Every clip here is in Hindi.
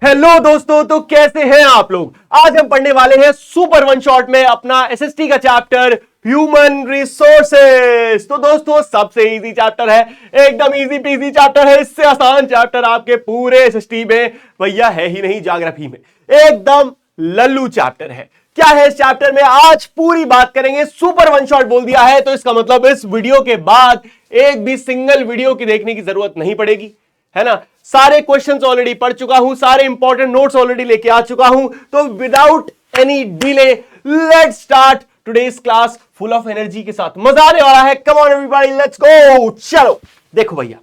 हेलो दोस्तों, तो कैसे हैं आप लोग। आज हम पढ़ने वाले हैं सुपर वन शॉट में अपना एसएसटी का चैप्टर ह्यूमन रिसोर्सेस। तो दोस्तों सबसे इजी चैप्टर है, एकदम इजी पीजी चैप्टर है। इससे आसान चैप्टर आपके पूरे एसएसटी में भैया है ही नहीं, ज्योग्राफी में एकदम लल्लू चैप्टर है। क्या है इस चैप्टर में आज पूरी बात करेंगे। सुपर वन शॉट बोल दिया है तो इसका मतलब इस वीडियो के बाद एक भी सिंगल वीडियो की देखने की जरूरत नहीं पड़ेगी, है ना। सारे क्वेश्चंस ऑलरेडी पढ़ चुका हूं, सारे इंपॉर्टेंट नोट्स ऑलरेडी लेके आ चुका हूं। तो without any delay let's start today's class full of energy के साथ। मजा आने वाला है। Come on everybody, let's go. चलो देखो भैया,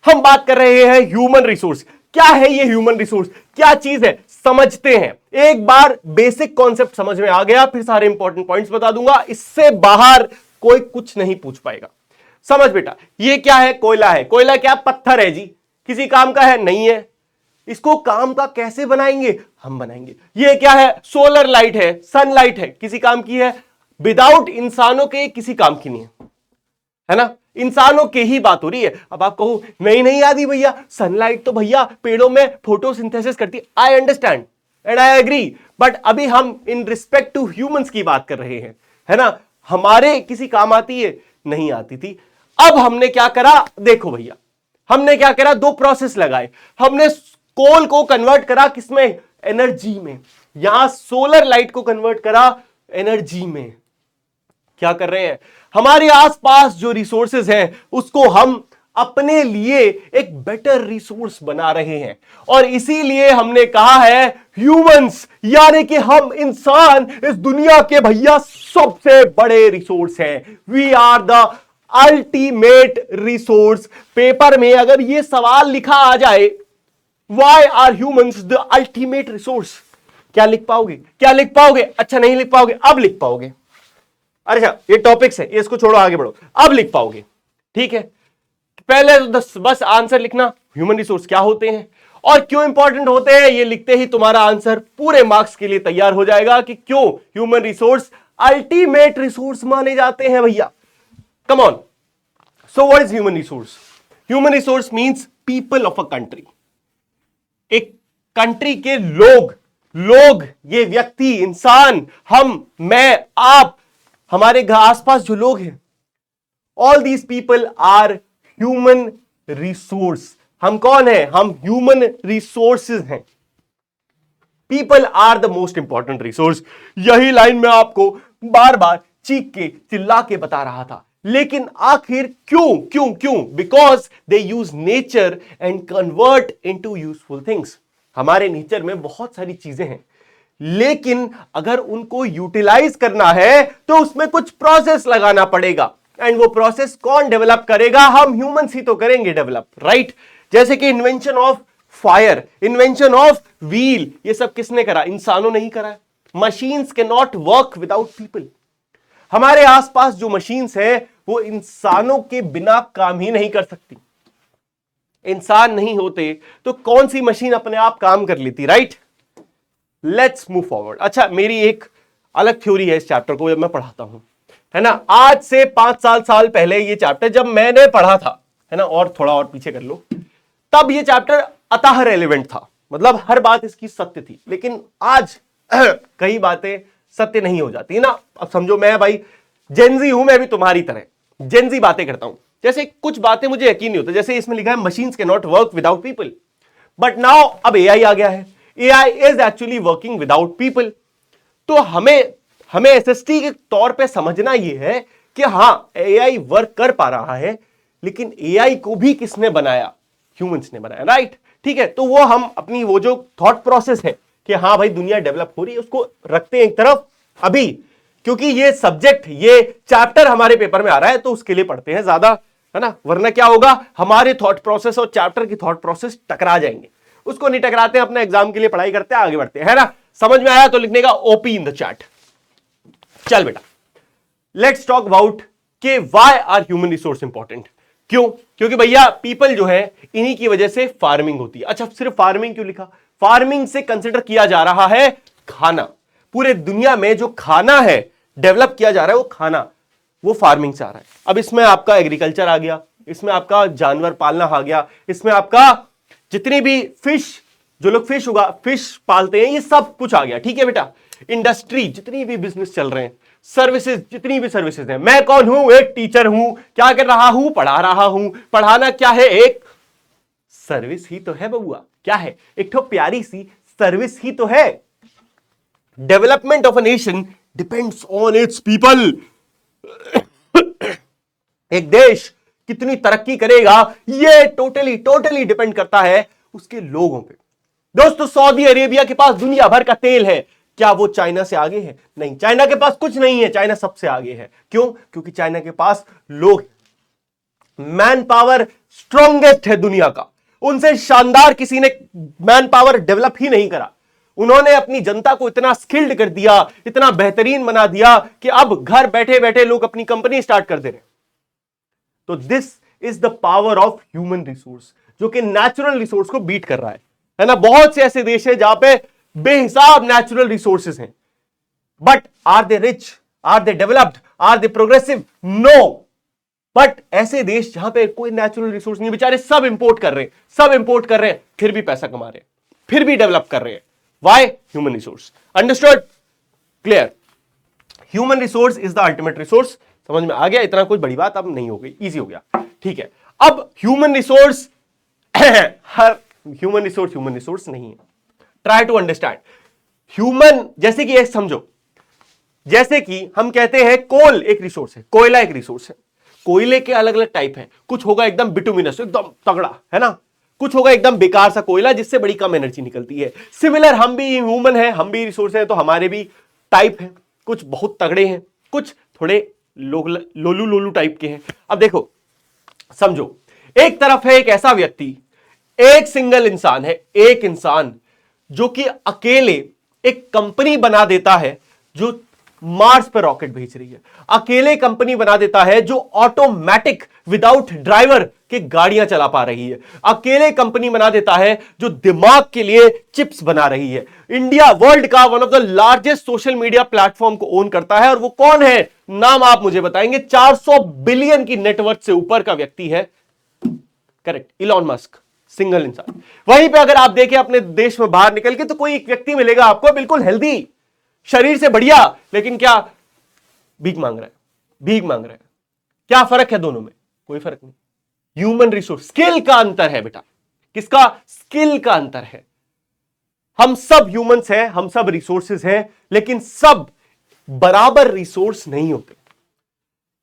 हम बात कर रहे हैं ह्यूमन रिसोर्स। क्या है ये ह्यूमन रिसोर्स, क्या चीज है, समझते हैं। एक बार बेसिक कॉन्सेप्ट समझ में आ गया, फिर सारे इंपॉर्टेंट पॉइंट्स बता दूंगा। इससे बाहर कोई कुछ नहीं पूछ पाएगा। समझ बेटा, ये क्या है? कोयला है। कोयला क्या? पत्थर है जी। किसी काम का है? नहीं है। इसको काम का कैसे बनाएंगे? हम बनाएंगे। ये क्या है? सोलर लाइट है, सनलाइट है। किसी काम की है? विदाउट इंसानों के किसी काम की नहीं है ना। इंसानों के ही बात हो रही है। अब आप कहो नहीं आदि भैया, सनलाइट तो भैया पेड़ों में फोटोसिंथेसिस करती है। I understand and I agree, but अभी हम इन रिस्पेक्ट टू ह्यूमंस की बात कर रहे हैं, है ना। हमारे किसी काम आती है? नहीं आती थी। अब हमने क्या करा, देखो भैया, हमने क्या करा, दो प्रोसेस लगाए। हमने कोल को कन्वर्ट करा किसमें? एनर्जी में। यहां सोलर लाइट को कन्वर्ट करा एनर्जी में। क्या कर रहे हैं? हमारे आसपास जो रिसोर्सेज हैं उसको हम अपने लिए एक बेटर रिसोर्स बना रहे हैं। और इसीलिए हमने कहा है ह्यूमंस, यानी कि हम इंसान इस दुनिया के भैया सबसे बड़े रिसोर्स हैं। We are the ultimate resource. Paper में अगर यह सवाल लिखा आ जाए, why are humans the ultimate resource, क्या लिख पाओगे? क्या लिख पाओगे? अच्छा नहीं लिख पाओगे, अब लिख पाओगे। अच्छा ये टॉपिक्स है, ये इसको छोड़ो, आगे बढ़ो। अब लिख पाओगे, ठीक है। पहले तो बस आंसर लिखना, ह्यूमन रिसोर्स क्या होते हैं और क्यों इंपॉर्टेंट होते हैं, ये लिखते ही तुम्हारा आंसर पूरे मार्क्स के लिए तैयार हो जाएगा कि क्यों ह्यूमन रिसोर्स अल्टीमेट रिसोर्स माने जाते हैं भैया। Come on. So what is human resource? Human resource means people of a country. एक कंट्री के लोग, ये व्यक्ति, इंसान, हम, मैं, आप, हमारे आसपास जो लोग हैं, all these people are human resource. हम कौन है? हम human resources हैं। People are the most important resource. यही लाइन मैं आपको बार बार चीख के चिल्ला के बता रहा था। लेकिन आखिर क्यों? Because they use nature and convert into useful things. हमारे नेचर में बहुत सारी चीजें हैं, लेकिन अगर उनको यूटिलाइज करना है तो उसमें कुछ प्रोसेस लगाना पड़ेगा। एंड वो प्रोसेस कौन डेवलप करेगा? हम ह्यूमंस ही तो करेंगे डेवलप, राइट। जैसे कि invention of fire, invention of wheel, ये सब किसने करा? इंसानों ने ही करा है। Machines can not work without people. हमारे आसपास जो मशीन्स हैं वो इंसानों के बिना काम ही नहीं कर सकती। इंसान नहीं होते तो कौन सी मशीन अपने आप काम कर लेती, राइट। Let's move forward. अच्छा, मेरी एक अलग थ्योरी है इस चैप्टर को, जब मैं पढ़ाता हूं, है ना। आज से 5 साल पहले ये चैप्टर जब मैंने पढ़ा था, है ना, और थोड़ा और पीछे कर लो, तब ये चैप्टर अतः रेलेवेंट था। मतलब हर बात इसकी सत्य थी। लेकिन आज कई बातें सत्य नहीं हो जाती ना। अब समझो मैं भाई जेनजी हूं, मैं भी तुम्हारी तरह जेनजी बातें करता हूं। जैसे कुछ बातें मुझे यकीन नहीं होता, जैसे इसमें लिखा है machines can not work without people, but now अब एआई आ गया है। AI is actually working without people. तो हमें एसएसटी के तौर पे समझना यह है कि हां एआई वर्क कर पा रहा है, लेकिन एआई को भी किसने बनाया? ह्यूमंस ने बनाया, राइट। ठीक है, तो वो हम अपनी वो जो थॉट प्रोसेस है कि हां भाई दुनिया डेवलप हो रही है, उसको रखते हैं एक तरफ अभी, क्योंकि ये सब्जेक्ट, ये चैप्टर हमारे पेपर में आ रहा है तो उसके लिए पढ़ते हैं ज्यादा, है ना। वरना क्या होगा, हमारे थॉट प्रोसेस और चैप्टर की थॉट प्रोसेस टकरा जाएंगे। उसको नहीं टकराते हैं, अपने एग्जाम के लिए पढ़ाई करते हैं, आगे बढ़ते हैं, है ना। समझ में आया तो लिखने का ओपी इन द चैट। चल बेटा, लेट्स टॉक अबाउट के why are human resource important. क्यों? क्योंकि भैया पीपल जो है, इन्हीं की वजह से फार्मिंग होती है। अच्छा, सिर्फ फार्मिंग क्यों लिखा? फार्मिंग से कंसिडर किया जा रहा है खाना। पूरे दुनिया में जो खाना है डेवलप किया जा रहा है, वो खाना, वो फार्मिंग से आ रहा है। अब इसमें आपका एग्रीकल्चर आ गया, इसमें आपका जानवर पालना आ गया, इसमें आपका जितनी भी फिश जो लोग फिश पालते हैं, ये सब कुछ आ गया। ठीक है बेटा, इंडस्ट्री, जितनी भी बिजनेस चल रहे हैं, सर्विसेज, जितनी भी सर्विसेज हैं। मैं कौन हूं? एक टीचर हूं। क्या कर रहा हूं? पढ़ा रहा हूं। पढ़ाना क्या है? एक सर्विस ही तो है बबुआ। क्या है? एक तो प्यारी सी सर्विस ही तो है। Development of a nation depends on it's people. एक देश कितनी तरक्की करेगा, ये टोटली डिपेंड करता है उसके लोगों पे। दोस्तों, सऊदी अरेबिया के पास दुनिया भर का तेल है। क्या वो चाइना से आगे है? नहीं, चाइना के पास कुछ नहीं है, चाइना सबसे आगे है। क्यों? क्योंकि चाइना के पास लोग, मैन पावर स्ट्रॉन्गेस्ट है दुनिया का। उनसे शानदार किसी ने मैन पावर डेवलप ही नहीं करा। उन्होंने अपनी जनता को इतना स्किल्ड कर दिया, इतना बेहतरीन बना दिया कि अब घर बैठे बैठे लोग अपनी कंपनी स्टार्ट कर दे रहे हैं। तो this is the power of human resource, जो कि नेचुरल रिसोर्स को बीट कर रहा है ना। बहुत से ऐसे देश हैं जहां पे बेहिसाब नेचुरल रिसोर्सेज हैं, but are they rich? Are they developed? Are they progressive? No. But ऐसे देश जहां पे कोई नेचुरल रिसोर्स नहीं, बेचारे सब इंपोर्ट कर रहे हैं, फिर भी पैसा कमा रहे हैं, फिर भी डेवलप कर रहे हैं। Why? Human resource. Understood? Clear? Human resource is the ultimate resource. समझ में आ गया? इतना कोई बड़ी बात अब नहीं हो गई, इजी हो गया। ठीक है, अब ह्यूमन रिसोर्स हर ह्यूमन रिसोर्स नहीं है। Try to understand human. जैसे कि एक समझो, जैसे कि हम कहते हैं कोल एक रिसोर्स है, कोयला एक रिसोर्स है। कोयले के अलग अलग टाइप हैं। कुछ होगा एकदम बिटुमिनस, एकदम तगड़ा, है ना। कुछ होगा एकदम बेकार सा कोयला, जिससे बड़ी कम एनर्जी निकलती है। सिमिलर हम भी ह्यूमन है, हम भी रिसोर्स है, तो हमारे भी टाइप हैं। कुछ बहुत तगड़े हैं, कुछ थोड़े लोलू टाइप के हैं। अब देखो, समझो, एक तरफ है एक ऐसा व्यक्ति, एक सिंगल इंसान है, एक इंसान जो कि अकेले एक कंपनी बना देता है जो मार्स पर रॉकेट भेज रही है। अकेले कंपनी बना देता है जो ऑटोमेटिक विदाउट ड्राइवर के गाड़ियां चला पा रही है। अकेले कंपनी बना देता है जो दिमाग के लिए चिप्स बना रही है। इंडिया वर्ल्ड का one of the largest social media platform को ओन करता है, और वो कौन है? नाम आप मुझे बताएंगे। 400 बिलियन की नेटवर्थ से ऊपर का व्यक्ति है। करेक्ट, इलॉन मस्क, सिंगल इंसान। वहीं पे अगर आप देखें अपने देश में बाहर निकल के, तो कोई एक व्यक्ति मिलेगा आपको, बिल्कुल हेल्दी, शरीर से बढ़िया, लेकिन क्या भीख मांग रहा है। क्या फर्क है दोनों में? कोई फर्क नहीं। ह्यूमन रिसोर्स, स्किल का अंतर है बेटा। किसका? स्किल का अंतर है। हम सब ह्यूमंस हैं, हम सब रिसोर्सेज हैं, लेकिन सब बराबर रिसोर्स नहीं होते।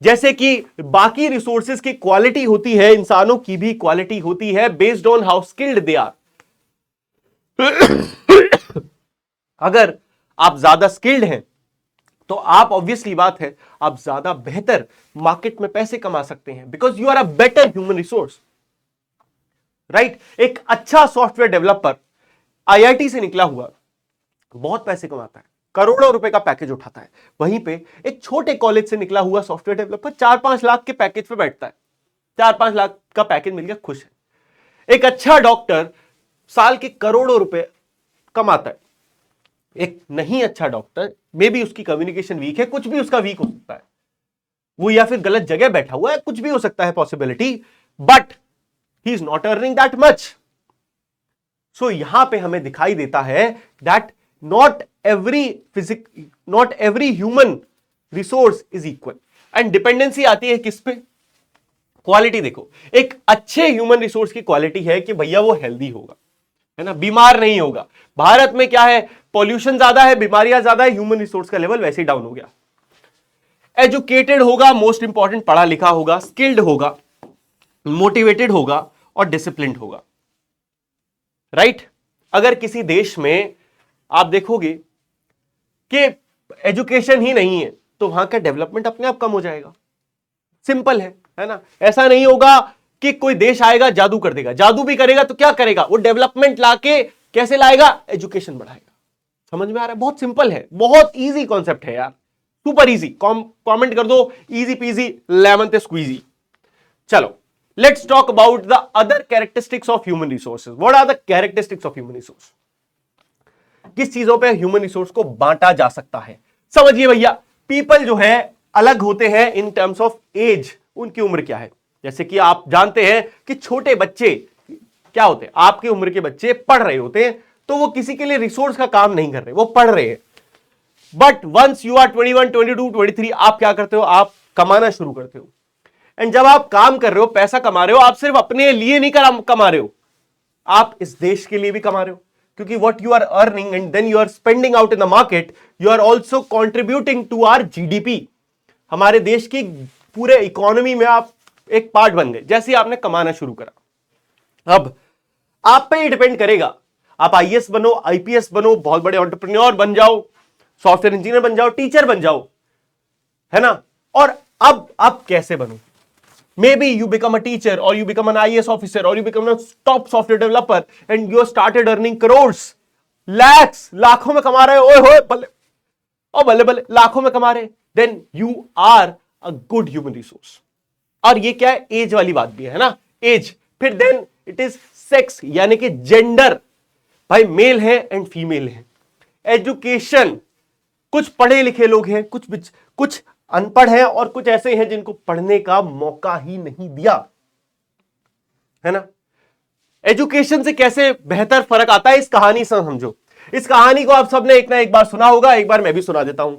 जैसे कि बाकी रिसोर्सेज की क्वालिटी होती है, इंसानों की भी क्वालिटी होती है based on how skilled they are. अगर आप ज्यादा स्किल्ड हैं तो आप, ऑब्वियसली बात है, आप ज्यादा बेहतर मार्केट में पैसे कमा सकते हैं, because you are a better human resource, right. एक अच्छा सॉफ्टवेयर डेवलपर आईआईटी से निकला हुआ बहुत पैसे कमाता है, करोड़ों रुपए का पैकेज उठाता है। वहीं पे एक छोटे कॉलेज से निकला हुआ सॉफ्टवेयर डेवलपर 4-5 लाख के पैकेज पे बैठता है। 4-5 लाख का पैकेज मिल गया, खुश है। एक अच्छा डॉक्टर साल के करोड़ों रुपए कमाता है। एक नहीं अच्छा डॉक्टर, मे बी उसकी कम्युनिकेशन वीक है, कुछ भी उसका वीक हो सकता है, वो या फिर गलत जगह बैठा हुआ है, कुछ भी हो सकता है possibility, but he is not earning that much. So यहां पे हमें दिखाई देता है that not every human resource is equal, and dependency आती है किस पे? क्वालिटी। देखो, एक अच्छे ह्यूमन रिसोर्स की क्वालिटी है कि भैया वो हेल्दी होगा, है ना, बीमार नहीं होगा। भारत में क्या है, पॉल्यूशन ज्यादा है, बीमारियां ज्यादा है, ह्यूमन रिसोर्स का लेवल वैसे ही डाउन हो गया। एजुकेटेड होगा, मोस्ट इंपॉर्टेंट, पढ़ा लिखा होगा, स्किल्ड होगा, मोटिवेटेड होगा और डिसिप्लिन्ड होगा, राइट। अगर किसी देश में आप देखोगे कि एजुकेशन ही नहीं है, तो वहां का डेवलपमेंट अपने आप कम हो जाएगा। सिंपल है ना। ऐसा नहीं होगा कि कोई देश आएगा जादू कर देगा, जादू भी करेगा तो क्या करेगा, वो डेवलपमेंट लाके कैसे लाएगा? एजुकेशन बढ़ाएगा। समझ में आ रहा है? बहुत सिंपल है, बहुत इजी कॉन्सेप्ट है यार, सुपर इजी। कमेंट कर दो, इजी पीजी लेमन स्क्वीजी। चलो, let's talk about the other characteristics of human resources. What are the characteristics of human resource? किस चीजों पे ह्यूमन रिसोर्स को बांटा जा सकता है? समझिए भैया, पीपल जो है अलग होते हैं इन टर्म्स ऑफ एज। उनकी उम्र क्या है? जैसे कि आप जानते हैं कि छोटे बच्चे क्या होते हैं, आपकी उम्र के बच्चे पढ़ रहे होते हैं, तो वो किसी के लिए रिसोर्स का काम नहीं कर रहे, वो पढ़ रहे हैं। बट वंस यू आर 21, 22, 23, आप क्या करते हो, आप कमाना शुरू करते हो। एंड जब आप काम कर रहे हो, पैसा कमा रहे हो, आप सिर्फ अपने लिए नहीं कमा रहे हो, आप इस देश के लिए भी कमा रहे हो, क्योंकि what you are earning and then you are spending out in the market, you are also contributing to our GDP. हमारे देश की पूरे इकोनॉमी में आप एक पार्ट बन गए जैसे ही आपने कमाना शुरू करा। अब आप पे ही डिपेंड करेगा, आप आईएएस बनो, आईपीएस बनो, बहुत बड़े एंटरप्रेन्योर बन जाओ, सॉफ्टवेयर इंजीनियर बन जाओ, टीचर बन जाओ, है ना। और अब आप कैसे बनो, maybe you become a teacher or you become an IAS officer or you become a top software developer and you started earning crores, lakhs, लाखों में कमा रहे हो, ओए होए बल्ले, ओ बल्ले बल्ले, लाखों में कमा रहे, then you are a good human resource। और ये क्या है, एज वाली बात भी है ना, एज। फिर देन इट इज सेक्स, यानी कि जेंडर, भाई मेल है एंड फीमेल है। एजुकेशन, कुछ पढ़े लिखे लोग हैं, कुछ अनपढ़ हैं, और कुछ ऐसे हैं जिनको पढ़ने का मौका ही नहीं दिया, है ना। एजुकेशन से कैसे बेहतर फर्क आता है, इस कहानी से समझो। इस कहानी को आप सबने एक ना एक बार सुना होगा, एक बार मैं भी सुना देता हूं।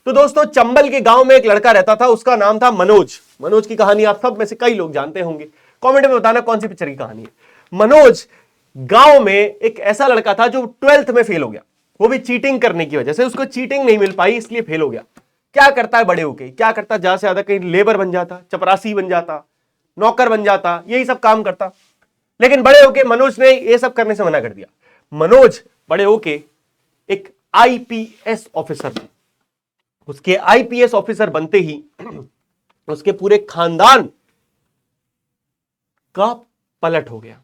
तो दोस्तों, चंबल के गांव में एक लड़का रहता था, उसका नाम था मनोज। मनोज की कहानी आप सब में से कई लोग जानते होंगे, कमेंट में बताना कौन सी पिक्चर की कहानी है। मनोज गांव में एक ऐसा लड़का था जो 12th में फेल हो गया, वो भी चीटिंग करने की वजह से। उसको चीटिंग नहीं मिल पाई, इसलिए फेल हो गया। क्या करता है बड़े होके, क्या करता, ज्यादा से ज्यादा कहीं लेबर बन जाता, चपरासी बन जाता, नौकर बन जाता, यही सब काम करता। लेकिन बड़े होके मनोज ने ये सब करने से मना कर दिया। मनोज बड़े होके एक आईपीएस ऑफिसर बना। उसके आईपीएस ऑफिसर बनते ही उसके पूरे खानदान का पलट हो गया।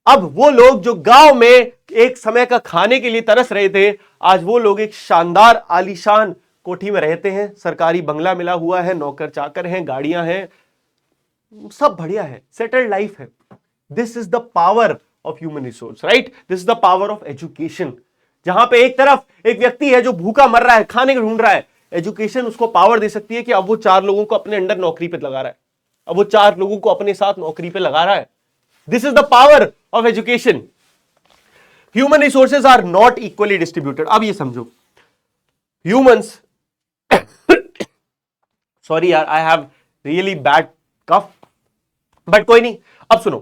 अब वो लोग जो गांव में एक समय का खाने के लिए तरस रहे थे, आज वो लोग एक शानदार आलीशान कोठी में रहते हैं, सरकारी बंगला मिला हुआ है, नौकर चाकर हैं, गाड़ियां हैं, सब बढ़िया है, सेटल्ड लाइफ है। This is the power of human resource, right. This is the power of education. जहां पे एक तरफ एक व्यक्ति है जो भूखा मर रहा है, खाने को ढूंढ रहा है, एजुकेशन उसको पावर दे सकती है कि अब वो 4 लोगों को अपने अंडर नौकरी पे लगा रहा है, अब वो 4 लोगों को अपने साथ नौकरी पे लगा रहा है। This is the power of education. Human resources are not equally distributed. अब ये समझो, ह्यूमंस, सॉरी यार, I have really bad cough, but कोई नहीं। अब सुनो,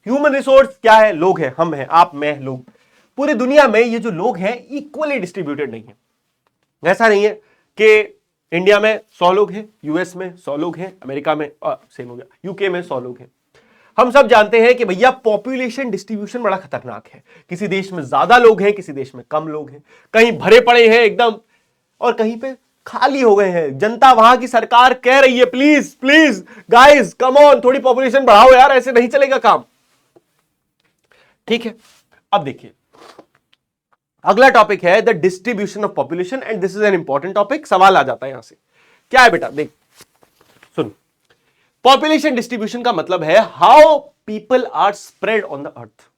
ह्यूमन रिसोर्स क्या है, लोग हैं, हम हैं, आप, मैं, लोग। पूरी दुनिया में ये जो लोग हैं इक्वली डिस्ट्रीब्यूटेड नहीं है। ऐसा नहीं है कि इंडिया में 100 लोग हैं, यूएस में 100 लोग हैं, अमेरिका में सेम हो गया, यूके में 100 लोग हैं। हम सब जानते हैं कि भैया पॉपुलेशन डिस्ट्रीब्यूशन बड़ा खतरनाक है। किसी देश में ज्यादा लोग हैं, किसी देश में कम लोग हैं, कहीं भरे पड़े हैं एकदम, और कहीं पे खाली हो गए हैं। जनता, वहां की सरकार कह रही है please please guys come on, थोड़ी पॉपुलेशन बढ़ाओ यार, ऐसे नहीं चलेगा काम। ठीक है, अब देखिए अगला टॉपिक है the distribution of population, and this is an important topic. सवाल आ जाता है यहां से, क्या है बेटा, देख सुन। पॉपुलेशन डिस्ट्रीब्यूशन का मतलब है how people are spread on the earth,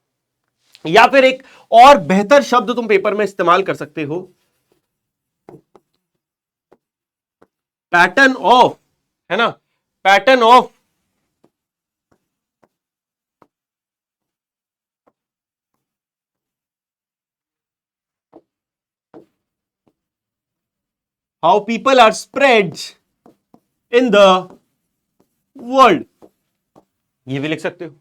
या फिर एक और बेहतर शब्द तुम पेपर में इस्तेमाल कर सकते हो, पैटर्न ऑफ, है ना, pattern of how people are spread in the world, ये भी लिख सकते हो।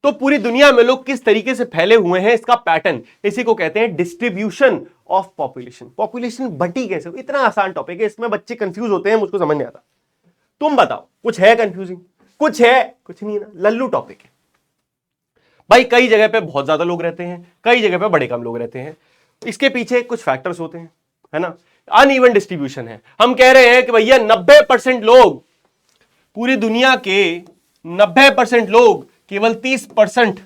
तो पूरी दुनिया में लोग किस तरीके से फैले हुए हैं, इसका पैटर्न, इसी को कहते हैं डिस्ट्रीब्यूशन ऑफ पॉपुलेशन। पॉपुलेशन बटी कैसे, इतना आसान टॉपिक है, इसमें बच्चे कंफ्यूज होते हैं, मुझको समझ नहीं आता। तुम बताओ, कुछ है कंफ्यूजिंग? कुछ है? कुछ नहीं है ना, लल्लू टॉपिक है भाई। कई जगह पे बहुत ज्यादा लोग रहते हैं, कई जगह पे बड़े कम लोग रहते हैं, इसके पीछे कुछ फैक्टर्स होते हैं, है ना। अनइवन डिस्ट्रीब्यूशन है। हम कह रहे हैं कि भैया 90% लोग, पूरी दुनिया के 90% लोग केवल 30%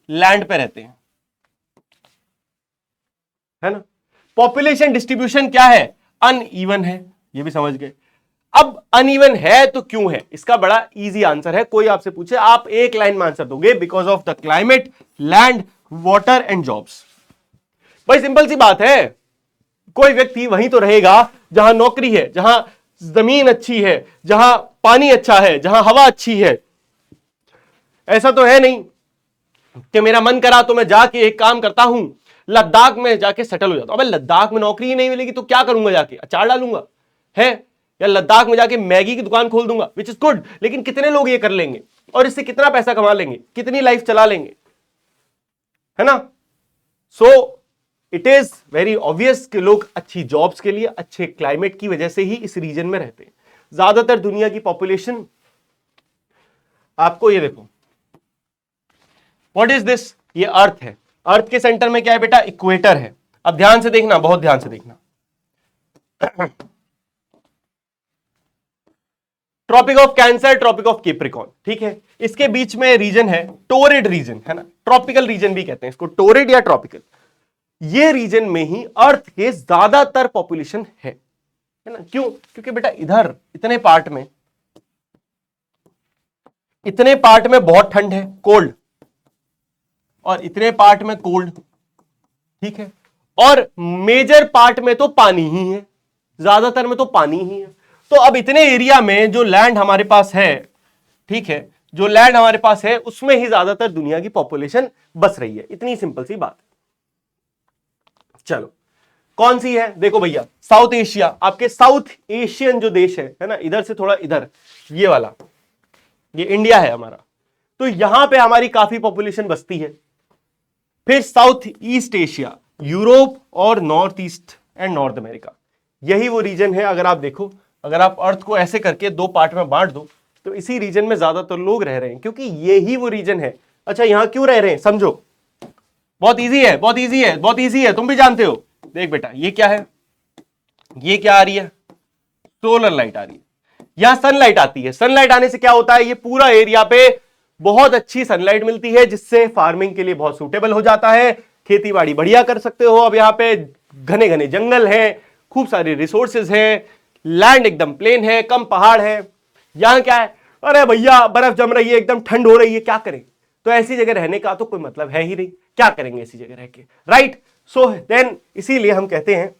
लैंड पे रहते हैं, है ना। पॉपुलेशन डिस्ट्रीब्यूशन क्या है? अनइवन है, ये भी समझ गए। अब अनइवन है तो क्यों है, इसका बड़ा इजी आंसर है। कोई आपसे पूछे, आप एक लाइन में आंसर दोगे, because of the climate, land, water and jobs. भाई सिंपल सी बात है, कोई व्यक्ति वहीं तो रहेगा जहां नौकरी है, जहां जमीन अच्छी है, जहां पानी अच्छा है, जहां हवा अच्छी है। ऐसा तो है नहीं, कि मेरा मन करा तो मैं जाके एक काम करता हूं, लद्दाख में जाके सेटल हो जाता हूं। अबे लद्दाख में नौकरी ही नहीं मिलेगी तो क्या करूंगा, जाके अचार डालूंगा है, या लद्दाख में जाके मैगी की दुकान खोल दूंगा, विच इज गुड। लेकिन कितने लोग ये कर लेंगे और इससे कितना पैसा कमा लेंगे, कितनी लाइफ चला लेंगे, है ना। So it is very obvious कि लोग अच्छी जॉब्स के लिए, अच्छे क्लाइमेट की वजह से ही इस रीजन में रहते हैं। ज्यादातर दुनिया की पॉपुलेशन, आपको ये देखो, व्हाट इज दिस, ये अर्थ है। अर्थ के सेंटर में क्या है बेटा, इक्वेटर है। अब ध्यान से देखना, बहुत ध्यान से देखना। Tropic of Cancer, Tropic of Capricorn, ठीक है। इसके बीच में रीजन है टोरिड रीजन, है ना, ट्रॉपिकल रीजन भी कहते हैं इसको, टोरिड या ट्रॉपिकल। ये रीजन में ही अर्थ के ज्यादातर पॉपुलेशन है ना। क्यों? क्योंकि बेटा इधर इतने पार्ट में बहुत ठंड है, कोल्ड, और इतने पार्ट में कोल्ड, ठीक है। और मेजर पार्ट में तो पानी ही है, ज्यादातर में तो पानी ही है। तो अब इतने एरिया में जो लैंड हमारे पास है, ठीक है, जो लैंड हमारे पास है उसमें ही ज्यादातर दुनिया की पॉपुलेशन बस रही है। इतनी सिंपल सी बात है। चलो कौन सी है, देखो भैया, साउथ एशिया, आपके साउथ एशियन जो देश है ना, इधर से थोड़ा इधर, ये वाला, ये इंडिया है हमारा, तो यहां पे हमारी काफी पॉपुलेशन बसती है। फिर साउथ ईस्ट एशिया, यूरोप और north east and north America, यही वो रीजन है। अगर आप देखो, अगर आप अर्थ को ऐसे करके दो पार्ट में बांट दो तो इसी रीजन में ज्यादातर लोग रह रहे हैं, क्योंकि यही वो रीजन है। अच्छा यहां क्यों रह रहे हैं, समझो, बहुत इजी है, बहुत इजी है, बहुत इजी है, तुम भी जानते हो। देख बेटा, ये क्या है, ये क्या आ रही है, सोलर लाइट आ रही है। यहां सनलाइट आती है, सनलाइट आने से क्या होता है, ये पूरा एरिया पे बहुत अच्छी सनलाइट मिलती है, जिससे फार्मिंग के लिए बहुत सूटेबल हो जाता है, खेती बाड़ी बढ़िया कर सकते हो। अब यहाँ पे घने घने जंगल हैं, खूब सारे रिसोर्सेज हैं, लैंड एकदम प्लेन है, कम पहाड़ है। यहां क्या है, अरे भैया बर्फ जम रही है, एकदम ठंड हो रही है, क्या करें। तो ऐसी जगह रहने का तो कोई मतलब है ही नहीं, क्या करेंगे ऐसी जगह रह के, राइट। सो देन इसीलिए हम कहते हैं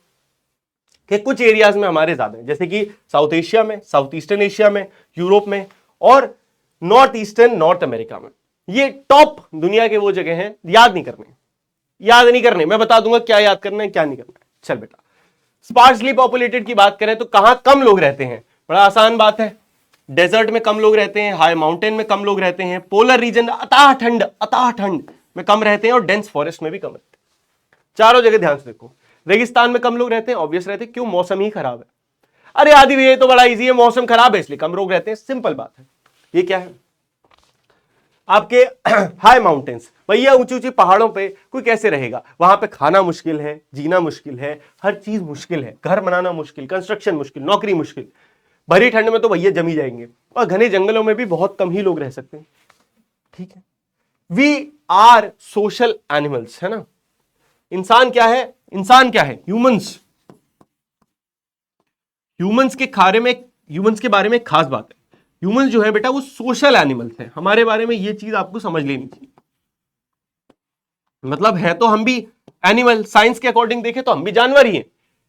कि कुछ एरियाज में हमारे ज्यादा हैं, जैसे कि साउथ एशिया में, साउथ ईस्टर्न एशिया में, यूरोप में और नॉर्थ ईस्टर्न नॉर्थ अमेरिका में। ये टॉप दुनिया के वो जगह हैं, याद नहीं करने, मैं बता दूंगा क्या याद करना है क्या नहीं करना है। चल बेटा, स्पार्सली पॉपुलेटेड की बात करें तो कहां कम लोग रहते हैं, बड़ा आसान बात है। डेजर्ट में कम लोग रहते हैं, हाई माउंटेन में कम लोग रहते हैं, पोलर रीजन अथाह ठंड में कम रहते हैं, और डेंस फॉरेस्ट में भी कम रहते हैं। चारों जगह ध्यान से देखो। रेगिस्तान में कम लोग रहते हैं, ऑब्वियस रहते हैं, क्यों, मौसम ही खराब है। अरे आदि ये तो बड़ा इजी है, मौसम खराब है इसलिए कम लोग रहते हैं, सिंपल बात है। ये क्या है, आपके हाई माउंटेन्स, भैया ऊंची ऊंची पहाड़ों पे कोई कैसे रहेगा, वहां पे खाना मुश्किल है, जीना मुश्किल है, हर चीज मुश्किल है, घर बनाना मुश्किल, कंस्ट्रक्शन मुश्किल, नौकरी मुश्किल। भरी ठंड में तो भैया जमी जाएंगे, और घने जंगलों में भी बहुत कम ही लोग रह सकते हैं, ठीक है। वी आर सोशल एनिमल्स, है ना। इंसान क्या है, ह्यूमंस के बारे में एक खास बात है। ह्यूमंस जो है बेटा वो सोशल एनिमल्स हैं। हमारे बारे में ये चीज आपको समझ लेनी चाहिए। मतलब है तो हम भी एनिमल, साइंस के अकॉर्डिंग देखें तो हम भी जानवर ही हैं,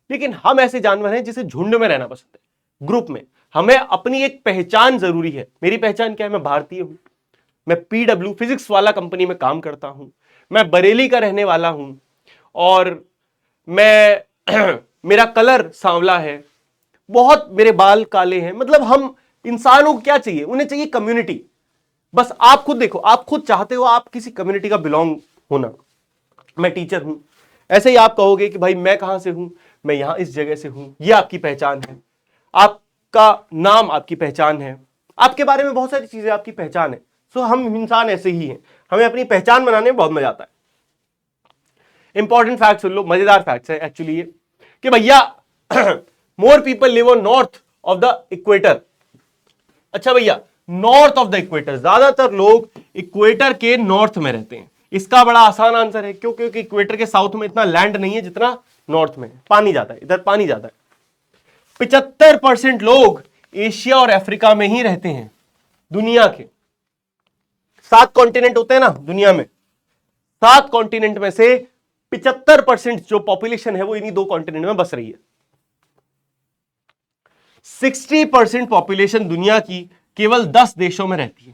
लेकिन हम ऐसे जानवर हैं जिसे झुंड में रहना पसंद है, ग्रुप में। हमें अपनी एक पहचान जरूरी है। मेरी पहचान क्या है, मैं भारतीय हूं, मैं PW फिजिक्स वाला कंपनी में काम करता हूं, मैं बरेली का रहने वाला हूं, और मैं मेरा कलर सांवला है, बहुत मेरे बाल काले हैं। मतलब हम इंसानों को क्या चाहिए, उन्हें चाहिए कम्युनिटी। बस आप खुद देखो, आप खुद चाहते हो आप किसी कम्युनिटी का बिलोंग होना। मैं टीचर हूं, ऐसे ही आप कहोगे कि भाई मैं कहां से हूं, मैं यहां इस जगह से हूं, ये आपकी पहचान है। आपका नाम आपकी पहचान है, आपके बारे में बहुत सारी चीजें आपकी पहचान है। सो हम इंसान ऐसे ही हैं, हमें अपनी पहचान बनाने में बहुत मजा आता है। इंपॉर्टेंट फैक्ट सुन लो, मजेदार फैक्ट्स है एक्चुअली ये, कि भैया more people live on north of the equator. अच्छा भैया, नॉर्थ ऑफ द इक्वेटर, ज्यादातर लोग इक्वेटर के नॉर्थ में रहते हैं। इसका बड़ा आसान आंसर है, क्यों, क्योंकि इक्वेटर के साउथ में इतना लैंड नहीं है जितना नॉर्थ में। पानी ज्यादा है इधर, पानी ज्यादा है। 75% लोग एशिया और अफ्रीका में ही रहते हैं। दुनिया के 7 कॉन्टिनेंट होते हैं ना दुनिया में, 7 कॉन्टिनेंट में से 75% जो पॉपुलेशन है वो इन्हीं 2 कॉन्टिनेंट में बस रही है। 60% पॉपुलेशन दुनिया की केवल 10 देशों में रहती है।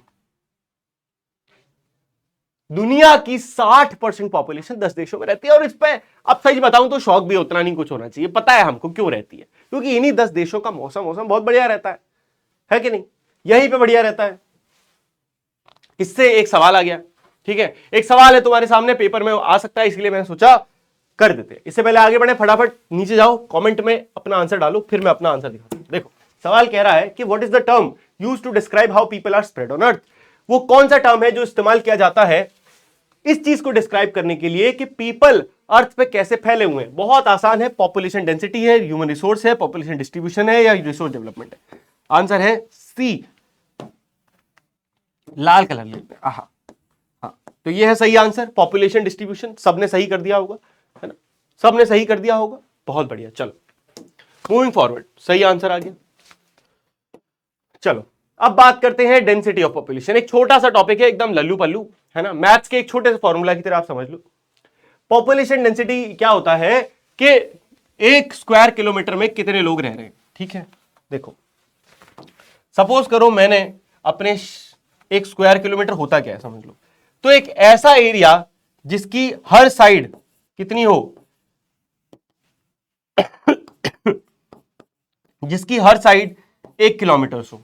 दुनिया की 60% पॉपुलेशन 10 देशों में रहती है। और इस पे अब सच बताऊं तो शौक भी उतना नहीं कुछ होना चाहिए, पता है हमको क्यों रहती है, क्योंकि इन्हीं 10 देशों का मौसम बहुत बढ़िया रहता है कि नहीं, यहीं पे बढ़िया रहता है। इससे एक सवाल आ गया, ठीक है, एक सवाल है तुम्हारे सामने, पेपर में आ सकता है, इसलिए मैंने सोचा कर देते। इससे पहले आगे बढ़े, फटाफट नीचे जाओ, कमेंट में अपना आंसर डालो, फिर मैं अपना आंसर दिखाता हूं। देखो सवाल कह रहा है कि what is the term used to describe how people are spread on earth. वो कौन सा टर्म है जो इस्तेमाल किया जाता है इस चीज को डिस्क्राइब करने के लिए कि पीपल अर्थ पे कैसे फैले हुए हैं। बहुत आसान है, पॉपुलेशन डेंसिटी है, ह्यूमन रिसोर्स है, पॉपुलेशन डिस्ट्रीब्यूशन है, या रिसोर्स डेवलपमेंट है। आंसर है सी, लाल कलर लेते हैं। हाँ, तो ये है सही आंसर, पॉपुलेशन डिस्ट्रीब्यूशन। सबने सही कर दिया होगा, है ना, सबने सही कर दिया होगा, बहुत बढ़िया। चलो मूविंग फॉरवर्ड, सही आंसर आ गया। चलो अब बात करते हैं डेंसिटी ऑफ पॉपुलेशन। एक छोटा सा टॉपिक है, एकदम लल्लू पल्लू, है ना, मैथ्स के एक छोटे से फॉर्मूला की तरह आप समझ लो। पॉपुलेशन डेंसिटी क्या होता है कि 1 स्क्वायर किलोमीटर में कितने लोग रह रहे हैं, ठीक है। देखो सपोज करो मैंने अपने 1 स्क्वायर किलोमीटर होता क्या है समझ लो, तो एक ऐसा एरिया जिसकी हर साइड कितनी हो, जिसकी हर साइड 1 किलोमीटर हो,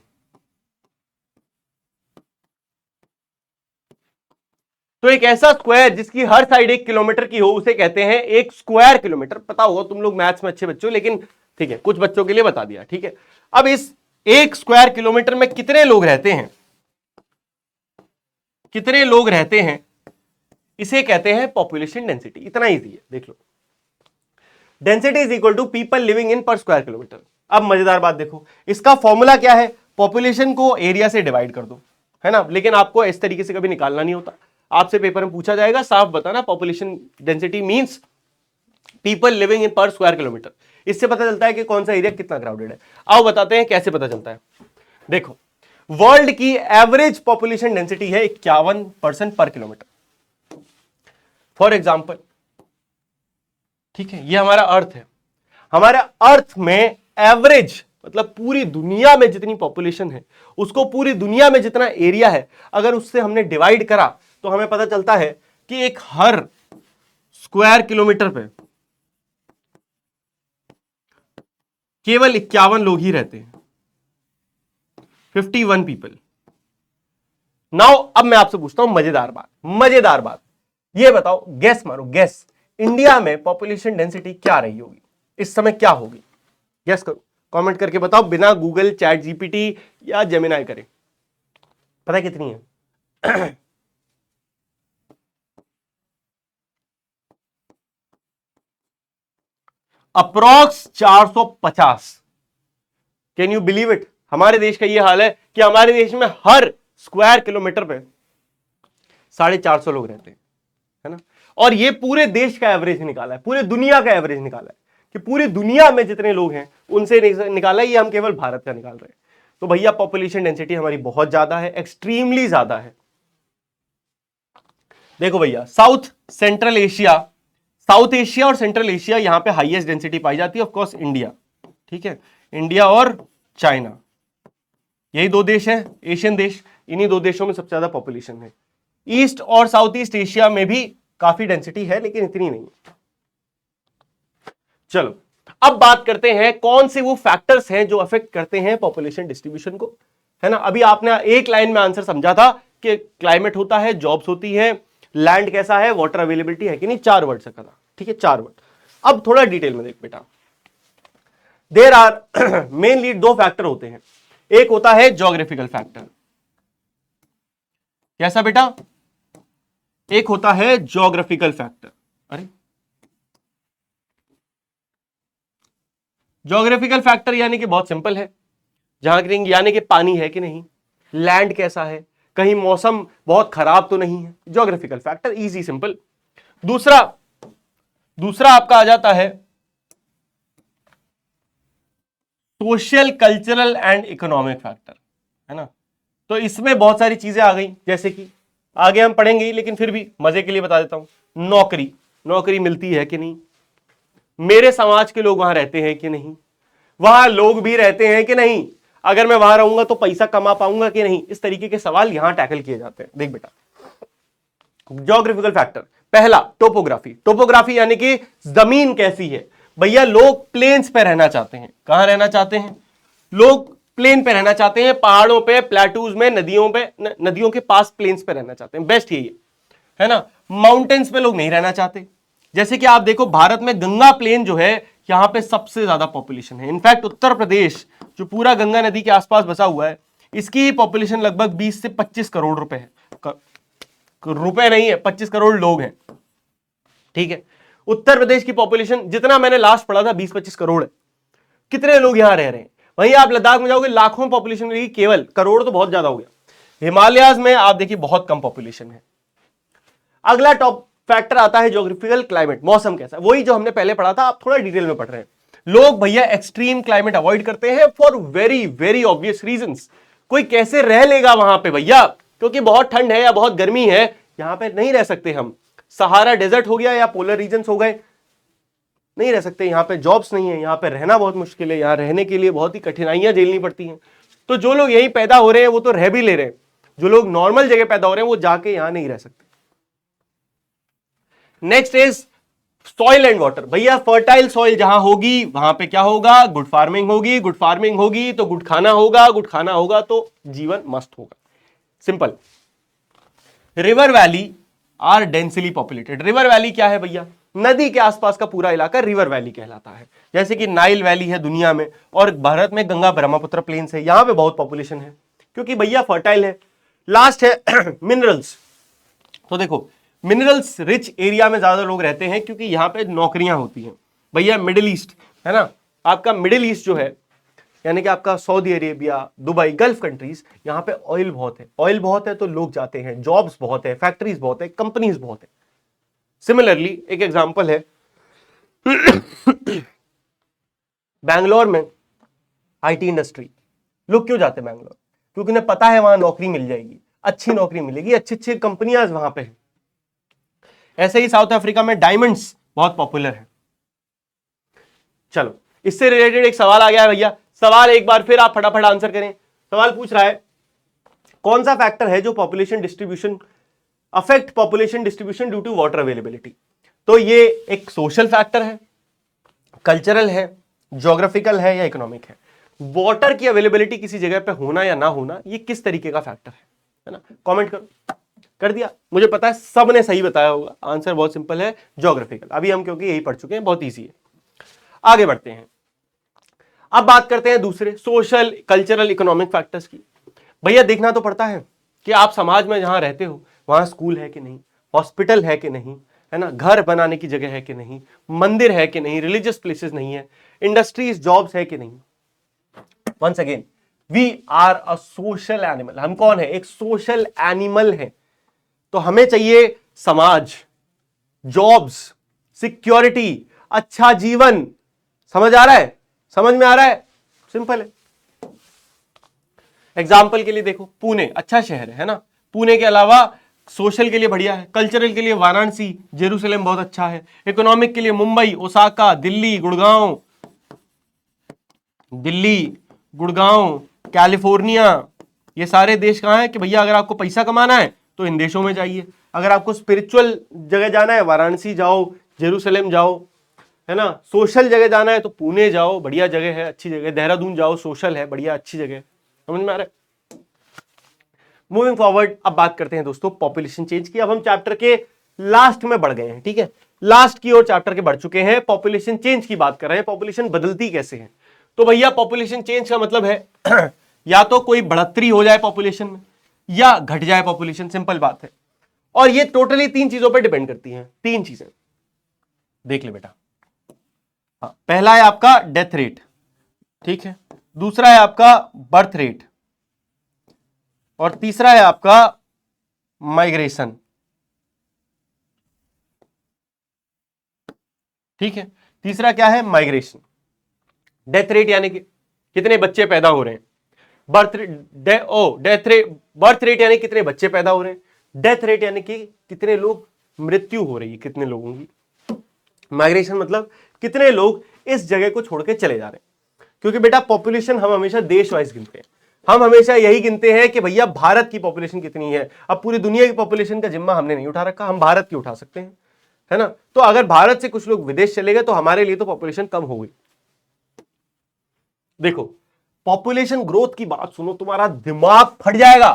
तो एक ऐसा स्क्वायर जिसकी हर साइड 1 किलोमीटर की हो उसे कहते हैं 1 स्क्वायर किलोमीटर। पता होगा तुम लोग मैथ्स में अच्छे बच्चों, लेकिन ठीक है, कुछ बच्चों के लिए बता दिया, ठीक है। अब इस 1 स्क्वायर किलोमीटर में कितने लोग रहते हैं, कितने लोग रहते हैं, इसे कहते हैं पॉपुलेशन डेंसिटी। इतना इजी है, देख लो, density is equal to people living in per square kilometre. अब मजेदार बात देखो, इसका फॉर्मूला क्या है, पॉपुलेशन को एरिया से डिवाइड कर दो, है ना, लेकिन आपको इस तरीके से कभी निकालना नहीं होता। आपसे पेपर में पूछा जाएगा, साफ बताना population density means people living in per square kilometre. इससे पता चलता है कि कौन सा एरिया कितना क्राउडेड है। आओ बताते हैं कैसे पता चलता है। देखो वर्ल्ड की एवरेज पॉपुलेशन डेंसिटी है 51% पर किलोमीटर, फॉर एग्जाम्पल, ठीक है। ये हमारा अर्थ है, हमारे अर्थ में एवरेज मतलब पूरी दुनिया में जितनी पॉपुलेशन है उसको पूरी दुनिया में जितना एरिया है अगर उससे हमने डिवाइड करा तो हमें पता चलता है कि एक हर स्क्वायर किलोमीटर पे केवल 51 लोग ही रहते हैं, 51 पीपल। नाउ अब मैं आपसे पूछता हूं मजेदार बात, ये बताओ, गेस मारो, गेस, इंडिया में पॉपुलेशन डेंसिटी क्या रही होगी इस समय, क्या होगी, गेस करो, कमेंट करके बताओ, बिना गूगल, चैट जीपीटी या जेमिनाई करे। पता कितनी है? Approx 450। Can you believe it? हमारे देश का यह हाल है कि हमारे देश में हर स्क्वायर किलोमीटर पे 450 लोग रहते हैं, है ना। और ये पूरे देश का एवरेज निकाला है, पूरे दुनिया का एवरेज निकाला है कि पूरी दुनिया में जितने लोग हैं उनसे निकाला है, ये हम केवल भारत का निकाल रहे हैं। तो भैया पॉपुलेशन डेंसिटी हमारी बहुत ज्यादा है, एक्सट्रीमली ज्यादा है। देखो भैया, साउथ एशिया और सेंट्रल एशिया, यहां पे हाईएस्ट डेंसिटी पाई जाती है, ऑफ कोर्स इंडिया, ठीक है, इंडिया और चाइना, यही दो देश हैं एशियन देश, इन्हीं दो देशों में सबसे ज्यादा पॉपुलेशन है। ईस्ट और साउथ ईस्ट एशिया में भी काफी डेंसिटी है, लेकिन इतनी नहीं। चलो अब बात करते हैं कौन से वो फैक्टर्स हैं जो अफेक्ट करते हैं पॉपुलेशन डिस्ट्रीब्यूशन को, है ना। अभी आपने एक लाइन में आंसर समझा था कि क्लाइमेट होता है, जॉब्स होती है, लैंड कैसा है, वाटर अवेलेबिलिटी है कि नहीं, 4 वर्ड से था, ठीक है, 4 वर्ड। अब थोड़ा डिटेल में देख बेटा, देयर आर मेनली 2 फैक्टर होते हैं। एक होता है ज्योग्राफिकल फैक्टर, कैसा बेटा, एक होता है ज्योग्राफिकल फैक्टर। अरे ज्योग्राफिकल फैक्टर यानी कि बहुत सिंपल है, जहां करेंगे यानी कि पानी है कि नहीं, लैंड कैसा है, कहीं मौसम बहुत खराब तो नहीं है, ज्योग्राफिकल फैक्टर, इजी सिंपल। दूसरा आपका आ जाता है social, cultural and economic factor, है ना। तो इसमें बहुत सारी चीजें आ गई, जैसे कि आगे हम पढ़ेंगे, लेकिन फिर भी मजे के लिए बता देता हूं। नौकरी मिलती है कि नहीं, मेरे समाज के लोग वहां रहते हैं कि नहीं, वहां लोग भी रहते हैं कि नहीं, अगर मैं वहां रहूंगा तो पैसा कमा पाऊंगा कि नहीं, इस तरीके के सवाल यहां टैकल किए जाते हैं। देख बेटा, ज्योग्राफिकल फैक्टर पहला टोपोग्राफी। टोपोग्राफी यानी कि जमीन कैसी है। भैया लोग प्लेन्स पे रहना चाहते हैं। कहां रहना चाहते हैं? लोग प्लेन पे रहना चाहते हैं, पहाड़ों पे, प्लेटूज में, नदियों के पास प्लेन्स पे रहना चाहते हैं। बेस्ट यही है ना। माउंटेन्स पे लोग नहीं रहना चाहते। जैसे कि आप देखो भारत में गंगा प्लेन जो है यहां पे सबसे ज्यादा पॉपुलेशन है। इनफैक्ट उत्तर प्रदेश जो पूरा गंगा नदी के आसपास बसा हुआ है, इसकी पॉपुलेशन लगभग 20 से 25 करोड़ रुपए है। रुपए नहीं है, 25 करोड़ लोग हैं। ठीक है, उत्तर प्रदेश की पॉपुलेशन जितना मैंने लास्ट पढ़ा था 20-25 करोड़ है। कितने लोग यहां रह रहे हैं? वहीं आप लद्दाख में जाओगे लाखों पॉपुलेशन मिलेगी, केवल करोड़ तो बहुत ज्यादा हो गया। हिमालयाज में आप देखिए बहुत कम पॉपुलेशन है। अगला टॉप फैक्टर आता है ज्योग्राफिकल क्लाइमेट, मौसम कैसा। वही जो हमने पहले पढ़ा था, आप थोड़ा डिटेल में पढ़ रहे हैं। लोग भैया एक्सट्रीम क्लाइमेट अवॉइड करते हैं for very very obvious reasons. कोई कैसे रह लेगा वहां पे भैया, क्योंकि बहुत ठंड है या बहुत गर्मी है, यहां पे नहीं रह सकते हम। सहारा डेजर्ट हो गया या पोलर रीजन्स हो गए, नहीं रह सकते। यहां पे जॉब्स नहीं है, यहां पे रहना बहुत मुश्किल है, यहां रहने के लिए बहुत ही कठिनाइयां झेलनी पड़ती हैं। तो जो लोग यहीं पैदा हो रहे हैं वो तो रह भी ले रहे हैं, जो लोग नॉर्मल जगह पैदा हो रहे हैं वो जाके यहां नहीं रह सकते। Next is soil and water. भैया फर्टाइल सॉइल जहां होगी वहां पे क्या होगा? गुड फार्मिंग होगी। गुड फार्मिंग होगी तो गुड खाना होगा। गुड खाना होगा तो जीवन मस्त होगा। Simple. River valley are densely populated. River valley क्या है भैया? नदी के आसपास का पूरा इलाका रिवर वैली कहलाता है। जैसे कि नाइल वैली है दुनिया में, और भारत में गंगा ब्रह्मपुत्र प्लेन्स है, यहां पे बहुत पॉपुलेशन है क्योंकि भैया फर्टाइल है। लास्ट है मिनरल्स। तो देखो मिनरल्स रिच एरिया में ज्यादा लोग रहते हैं क्योंकि यहां पे नौकरियां होती हैं। भैया मिडिल ईस्ट है ना, आपका मिडिल ईस्ट जो है यानी कि आपका Saudi Arabia, Dubai, gulf countries, यहां पे ऑयल बहुत है। ऑयल बहुत है तो लोग जाते हैं, जॉब्स बहुत है, फैक्ट्रीज बहुत है, कंपनीज बहुत है। सिमिलरली एक एग्जांपल है बैंगलोर में आईटी इंडस्ट्री। लोग क्यों जाते हैं बैंगलोर? क्योंकि उन्हें पता है वहां नौकरी मिल जाएगी, अच्छी नौकरी मिलेगी, अच्छी अच्छी कंपनियां वहां पे है। ऐसे ही साउथ अफ्रीका में डायमंड्स बहुत पॉपुलर है। चलो इससे रिलेटेड एक सवाल आ गया है भैया। सवाल एक बार फिर आप फटाफट आंसर करें। सवाल पूछ रहा है कौन सा फैक्टर है जो population distribution affect population distribution due to water availability. तो ये एक सोशल फैक्टर है, कल्चरल है, ज्योग्राफिकल है या इकोनॉमिक है। वाटर की अवेलेबिलिटी किसी जगह पे होना या ना होना, ये किस तरीके का फैक्टर है ना? कमेंट करो। कर दिया? मुझे पता है सबने सही बताया होगा। आंसर बहुत सिंपल है, ज्योग्राफिकल। अभी हम क्योंकि यही पढ़ चुके हैं, बहुत ईजी है। आगे बढ़ते हैं। अब बात करते हैं दूसरे सोशल, कल्चरल, इकोनॉमिक फैक्टर्स की। भैया देखना तो पड़ता है कि आप समाज में जहां रहते हो वहां स्कूल है कि नहीं, हॉस्पिटल है कि नहीं, है ना, घर बनाने की जगह है कि नहीं, मंदिर है कि नहीं, रिलीजियस प्लेसेस नहीं है, इंडस्ट्रीज, जॉब्स है कि नहीं। Once again we are a social animal. हम कौन है? एक सोशल एनिमल है। तो हमें चाहिए समाज, जॉब्स, सिक्योरिटी, अच्छा जीवन। समझ आ रहा है? समझ में आ रहा है? सिंपल है। एग्जाम्पल के लिए देखो, पुणे अच्छा शहर है ना। पुणे के अलावा सोशल के लिए बढ़िया है, कल्चरल के लिए वाराणसी, जेरूसलम बहुत अच्छा है, इकोनॉमिक के लिए मुंबई, ओसाका, दिल्ली, गुड़गांव, कैलिफोर्निया, ये सारे देश कहां है कि भैया अगर आपको पैसा कमाना है तो इन देशों में जाइए। अगर आपको स्पिरिचुअल जगह जाना है वाराणसी जाओ, जेरूसलम जाओ, है ना। सोशल जगह जाना है तो पुणे जाओ, बढ़िया जगह है, अच्छी जगह। देहरादून जाओ, सोशल है, बढ़िया अच्छी जगह है। समझ में आ रहा है? मूविंग फॉरवर्ड, अब बात करते हैं दोस्तों पॉपुलेशन चेंज की। अब हम चैप्टर के लास्ट में बढ़ गए हैं, ठीक है, लास्ट की ओर चैप्टर के बढ़ चुके हैं। पॉपुलेशन चेंज की बात कर रहे हैं, पॉपुलेशन बदलती कैसे है। तो भैया पॉपुलेशन चेंज का मतलब है या तो कोई बढ़ोतरी हो जाए पॉपुलेशन में या घट जाए पॉपुलेशन, सिंपल बात है। और ये टोटली तीन चीजों पर डिपेंड करती हैं। तीन चीजें देख ले बेटा। हाँ, पहला है आपका डेथ रेट, ठीक है, दूसरा है आपका बर्थ रेट, और तीसरा है आपका माइग्रेशन, ठीक है। तीसरा क्या है? माइग्रेशन। डेथ रेट यानी कि कितने बच्चे पैदा हो रहे हैं, बर्थ रेट यानी कितने बच्चे पैदा हो रहे हैं, डेथ रेट यानी कि कितने लोग मृत्यु हो रही है, कितने लोगों की। माइग्रेशन मतलब कितने लोग इस जगह को छोड़ के चले जा रहे हैं। क्योंकि बेटा पॉपुलेशन हम हमेशा देश वाइज गिनते हैं। हम हमेशा यही गिनते हैं कि भैया भारत की पॉपुलेशन कितनी है। अब पूरी दुनिया की पॉपुलेशन का जिम्मा हमने नहीं उठा रखा, हम भारत की उठा सकते हैं, है ना। तो अगर भारत से कुछ लोग विदेश चले गए तो हमारे लिए तो पॉपुलेशन कम हो गई। देखो पॉपुलेशन ग्रोथ की बात सुनो, तुम्हारा दिमाग फट जाएगा।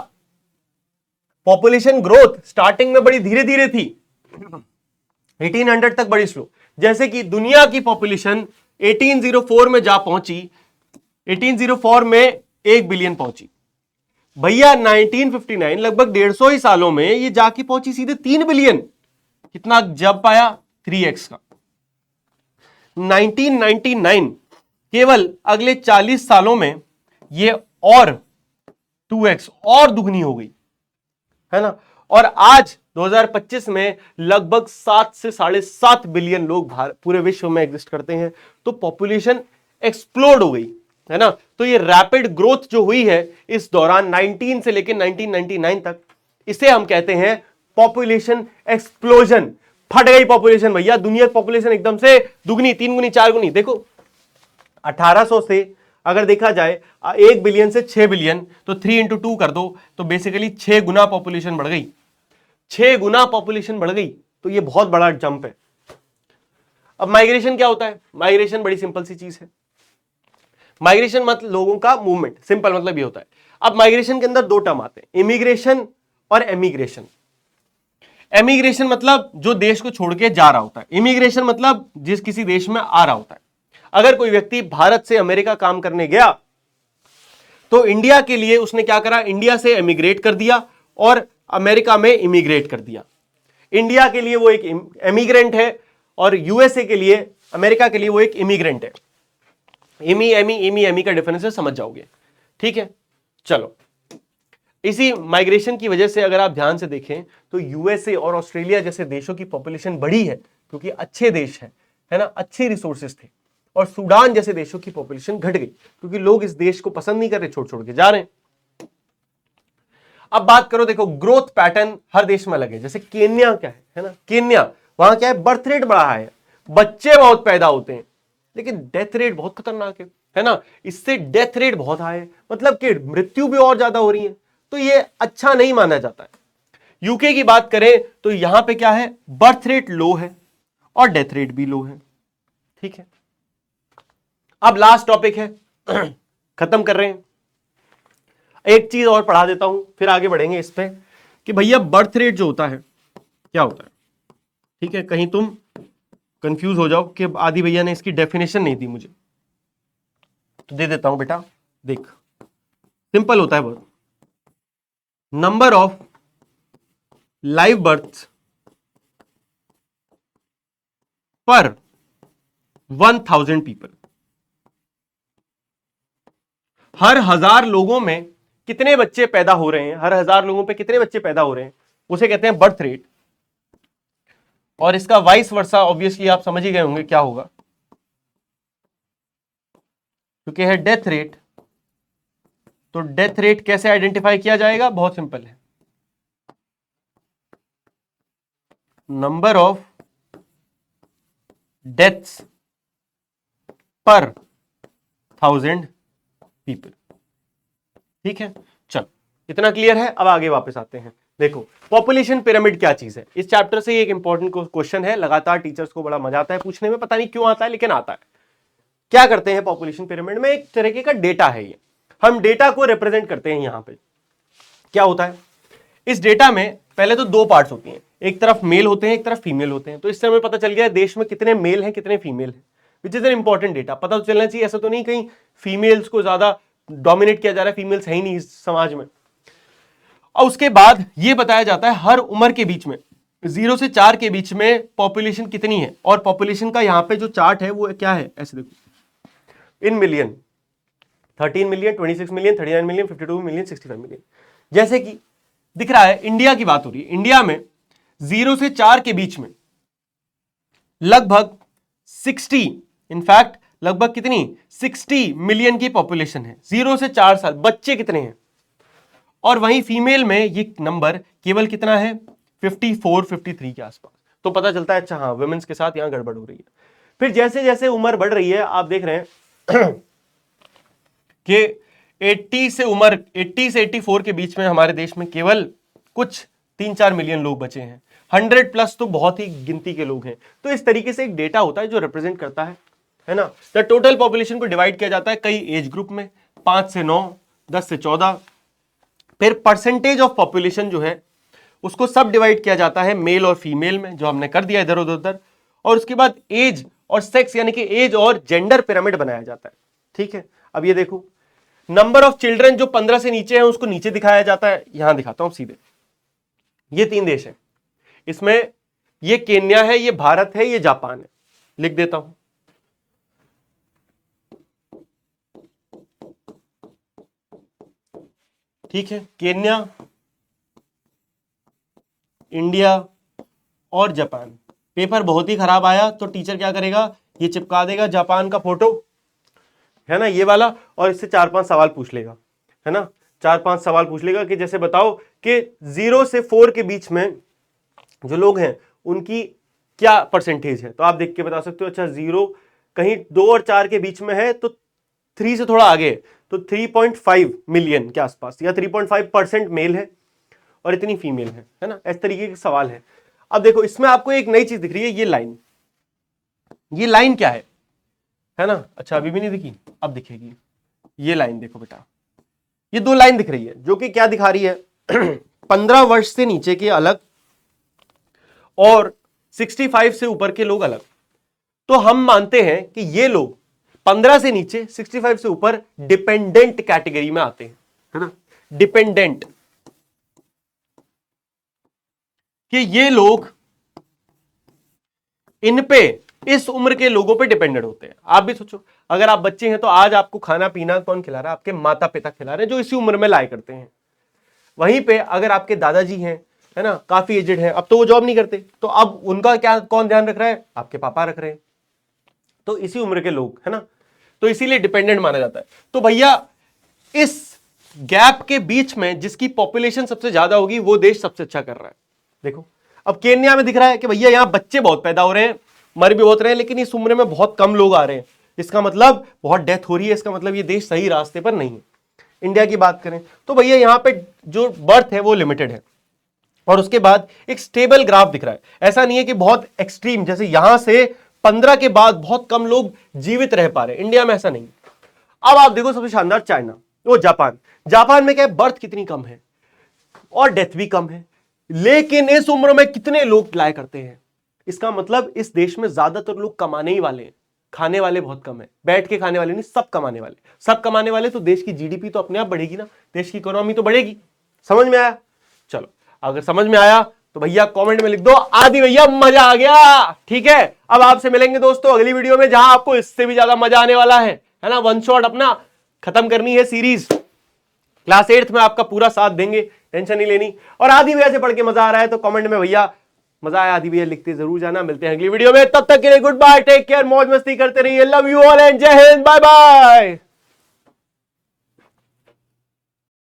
पॉपुलेशन ग्रोथ स्टार्टिंग में बड़ी धीरे धीरे थी, 1800 तक बड़ी स्लो। जैसे कि दुनिया की पॉपुलेशन 1804 में जा पहुंची, 1804 में 1 बिलियन पहुंची। भैया 1959 लगभग 150 ही सालों में ये जाके पहुंची सीधे 3 बिलियन। कितना जब पाया? 3x का। 1999 केवल अगले 40 सालों में ये और 2x और दुगनी हो गई, है ना। और आज 2025 में लगभग 7 से 7.5 बिलियन लोग पूरे विश्व में एग्जिस्ट करते हैं। तो पॉपुलेशन एक्सप्लोड हो गई, है ना। तो ये रैपिड ग्रोथ जो हुई है इस दौरान 19 से लेकर 1999 तक, इसे हम कहते हैं पॉपुलेशन एक्सप्लोजन। फट गई पॉपुलेशन भैया, दुनिया की पॉपुलेशन एकदम से दुगनी, 3 गुनी, 4 गुनी। देखो 1800 से अगर देखा जाए 1 बिलियन से 6 बिलियन, तो 3 into 2 कर दो, तो बेसिकली 6 गुना पॉपुलेशन बढ़ गई। 6 गुना पॉपुलेशन बढ़ गई, तो ये बहुत बड़ा जंप है। अब माइग्रेशन क्या होता है? माइग्रेशन बड़ी सिंपल सी चीज है। माइग्रेशन मतलब लोगों का मूवमेंट, सिंपल मतलब ये होता है। अब माइग्रेशन के अंदर 2 टर्म आते हैं, इमिग्रेशन और एमिग्रेशन। एमिग्रेशन मतलब जो देश को छोड़ के जा रहा होता है, इमिग्रेशन मतलब जिस किसी देश में आ रहा होता है। अगर कोई व्यक्ति भारत से अमेरिका काम करने गया तो इंडिया के लिए उसने क्या करा? इंडिया से एमिग्रेट कर दिया और अमेरिका में इमिग्रेट कर दिया। इंडिया के लिए वो एक एमिग्रेंट है और यूएसए के लिए, अमेरिका के लिए वो एक इमिग्रेंट है। एमी का डिफरेंस है, समझ जाओगे, ठीक है। चलो, इसी माइग्रेशन की वजह से अगर आप ध्यान से देखें तो यूएसए और ऑस्ट्रेलिया जैसे देशों की पॉपुलेशन बढ़ी है क्योंकि अच्छे देश है ना, अच्छे रिसोर्सेस थे। और सूडान जैसे देशों की पॉपुलेशन घट गई क्योंकि लोग इस देश को पसंद नहीं कर रहे, छोड़ छोड़ के जा रहे हैं। अब बात करो, देखो ग्रोथ पैटर्न हर देश में अलग है। जैसे केन्या क्या है ना, केन्या वहां क्या है, बर्थ रेट बढ़ा है, बच्चे बहुत पैदा होते हैं, लेकिन डेथ रेट बहुत खतरनाक है ना। इससे डेथ रेट बहुत हाई है, मतलब कि मृत्यु भी और ज्यादा हो रही है, तो ये अच्छा नहीं माना जाता है। यूके की बात करें तो यहां पे क्या है, बर्थ रेट लो है और डेथ रेट भी लो है, ठीक है। अब लास्ट टॉपिक है, खत्म कर रहे हैं। एक चीज और पढ़ा देता हूं, फिर आगे बढ़ेंगे इस पे कि भैया बर्थ रेट जो होता है क्या होता है, ठीक है। कहीं तुम कंफ्यूज हो जाओ कि आदि भैया ने इसकी डेफिनेशन नहीं दी मुझे, तो दे देता हूं बेटा। देख, सिंपल होता है बहुत। नंबर ऑफ लाइव बर्थ पर 1000 पीपल, हर 1000 लोगों में कितने बच्चे पैदा हो रहे हैं, हर 1000 लोगों पे कितने बच्चे पैदा हो रहे हैं, उसे कहते हैं बर्थ रेट। और इसका वाइस वर्सा ऑब्वियसली आप समझ ही गए होंगे क्या होगा, क्योंकि है डेथ रेट। तो डेथ रेट कैसे आइडेंटिफाई किया जाएगा? बहुत सिंपल है, नंबर ऑफ डेथ्स पर 1000 पीपल, ठीक है। चलो, इतना क्लियर है। अब आगे वापस आते हैं। देखो पॉपुलेशन पिरामिड क्या चीज है, इस चैप्टर से एक इंपॉर्टेंट क्वेश्चन है, लगातार टीचर्स को बड़ा मजा आता है पूछने में, पता नहीं क्यों आता है लेकिन आता है। क्या करते हैं पॉपुलेशन पिरामिड में? एक तरीके का डेटा है ये, हम डेटा को रिप्रेजेंट करते हैं। यहां पे क्या होता है, इस डेटा में पहले तो 2 पार्ट्स होती हैं, एक तरफ मेल होते हैं, एक तरफ फीमेल होते हैं। तो इससे हमें पता चल गया देश में कितने मेल हैं कितने फीमेल हैं, which is an important data, पता तो चलना चाहिए। ऐसा तो नहीं कहीं फीमेल्स को ज्यादा डोमिनेट किया जा रहा है, फीमेल्स है ही नहीं इस समाज में। और उसके बाद यह बताया जाता है हर उम्र के बीच में 0 से 4 के बीच में पॉपुलेशन कितनी है। और पॉपुलेशन का यहां पे जो चार्ट है वो क्या है, ऐसे देखो, in million, 13 million, 26 million, 39 million, 52 million, 65 million. जैसे कि दिख रहा है, इंडिया की बात हो रही है, इंडिया में 0 से 4 के बीच में लगभग 60, इनफैक्ट लगभग कितनी, 60 मिलियन की पॉपुलेशन है। 0 से 4 साल बच्चे कितने हैं, और वहीं फीमेल में ये नंबर केवल कितना है, 54, 53 के आसपास। तो पता चलता है अच्छा हाँ, वुमेन्स के साथ यहां गड़बड़ हो रही है। फिर जैसे जैसे उम्र बढ़ रही है, आप देख रहे हैं कि 80 से 84 के बीच में हमारे देश में केवल कुछ 3-4 मिलियन लोग बचे हैं। 100 प्लस तो बहुत ही गिनती के लोग हैं। तो इस तरीके से एक डेटा होता है जो रिप्रेजेंट करता है ना। द टोटल पॉपुलेशन को डिवाइड किया जाता है कई एज ग्रुप में, 5 से 9, 10 से 14। फिर परसेंटेज ऑफ पॉपुलेशन जो है उसको सब डिवाइड किया जाता है मेल और फीमेल में, जो हमने कर दिया इधर उधर। और उसके बाद एज और सेक्स यानी कि एज और जेंडर पिरामिड बनाया जाता है। ठीक है, अब ये देखो नंबर ऑफ चिल्ड्रन जो 15 से नीचे हैं उसको नीचे दिखाया जाता है। यहां दिखाता हूं सीधे, ये 3 देश है, इसमें ये केन्या है, ये भारत है, ये जापान है। लिख देता हूं, ठीक है, केन्या, इंडिया और जापान। पेपर बहुत ही खराब आया तो टीचर क्या करेगा, ये चिपका देगा जापान का फोटो, है ना, ये वाला, और इससे 4-5 सवाल पूछ लेगा, है ना। 4-5 सवाल पूछ लेगा कि जैसे बताओ कि 0 से 4 के बीच में जो लोग हैं उनकी क्या परसेंटेज है। तो आप देख के बता सकते हो, अच्छा 0 कहीं 2 और 4 के बीच में है तो 3 से थोड़ा आगे है, तो 3.5 मिलियन के आसपास, या 3.5% मेल है और इतनी फीमेल है ना। इस तरीके के सवाल है। अब देखो इसमें आपको एक नई चीज दिख रही है, ये लाइन क्या है ना। अच्छा अभी भी नहीं दिखी, अब दिखेगी ये लाइन। देखो बेटा, ये 2 लाइन दिख रही है जो कि क्या दिखा रही है 15 वर्ष से नीचे के अलग और 65 से ऊपर के लोग अलग। तो हम मानते हैं कि ये लोग 15 से नीचे 65 से ऊपर डिपेंडेंट कैटेगरी में आते हैं, है ना। डिपेंडेंट, कि ये लोग इन पे, इस उम्र के लोगों पे डिपेंडेंट होते हैं। आप भी सोचो, अगर आप बच्चे हैं तो आज आपको खाना पीना कौन खिला रहा है, आपके माता पिता खिला रहे हैं जो इसी उम्र में लाया करते हैं। वहीं पे अगर आपके दादाजी हैं, है ना, काफी एजेड हैं, अब तो वो जॉब नहीं करते, तो अब उनका क्या कौन ध्यान रख रहा है, आपके पापा रख रहे हैं। तो इसी उम्र के लोग, है ना, तो इसीलिए डिपेंडेंट माना जाता है। तो भैया इस गैप के बीच में जिसकी पॉपुलेशन सबसे ज्यादा होगी वो देश सबसे अच्छा कर रहा है। देखो अब केन्या में दिख रहा है कि भैया यहां बच्चे बहुत पैदा हो रहे हैं, मर भी बहुत रहे हैं, लेकिन इस उम्र में बहुत कम लोग आ रहे हैं, इसका मतलब बहुत डेथ हो रही है, इसका मतलब ये देश सही रास्ते पर नहीं है। इंडिया की बात करें तो भैया यहां पे जो बर्थ है वो लिमिटेड है, और उसके बाद एक स्टेबल ग्राफ दिख रहा है। ऐसा नहीं है कि बहुत एक्सट्रीम, जैसे यहां से 15 के बाद बहुत कम लोग जीवित रह पा रहे हैं, इंडिया में ऐसा नहीं। अब आप देखो सबसे शानदार चाइना, वो जापान में क्या है, बर्थ कितनी कम है और डेथ भी कम है, लेकिन इस उम्र में कितने लोग लाया करते हैं। इसका मतलब इस देश में ज्यादातर लोग कमाने ही वाले हैं, खाने वाले बहुत कम है, बैठ के खाने वाले नहीं, सब कमाने वाले। सब कमाने वाले तो देश की जीडीपी तो अपने आप बढ़ेगी ना, देश की इकोनॉमी तो बढ़ेगी। समझ में आया? चलो अगर समझ में आया तो भैया कमेंट में लिख दो आदि भैया मजा आ गया। ठीक है, अब आपसे मिलेंगे दोस्तों अगली वीडियो में, जहां आपको इससे भी ज्यादा मजा आने वाला है ना। वन शॉट अपना खत्म करनी है सीरीज, क्लास 8th में आपका पूरा साथ देंगे, टेंशन नहीं लेनी। और आदि भैया से पढ़ के मजा आ रहा है तो कमेंट में भैया मजा आया आदि भैया लिखते जरूर जाना। मिलते हैं अगली वीडियो में, तब तक के लिए गुड बाय, टेक केयर, मौज मस्ती करते रहिए, लव यू ऑल एंड जय हिंद, बाय बाय।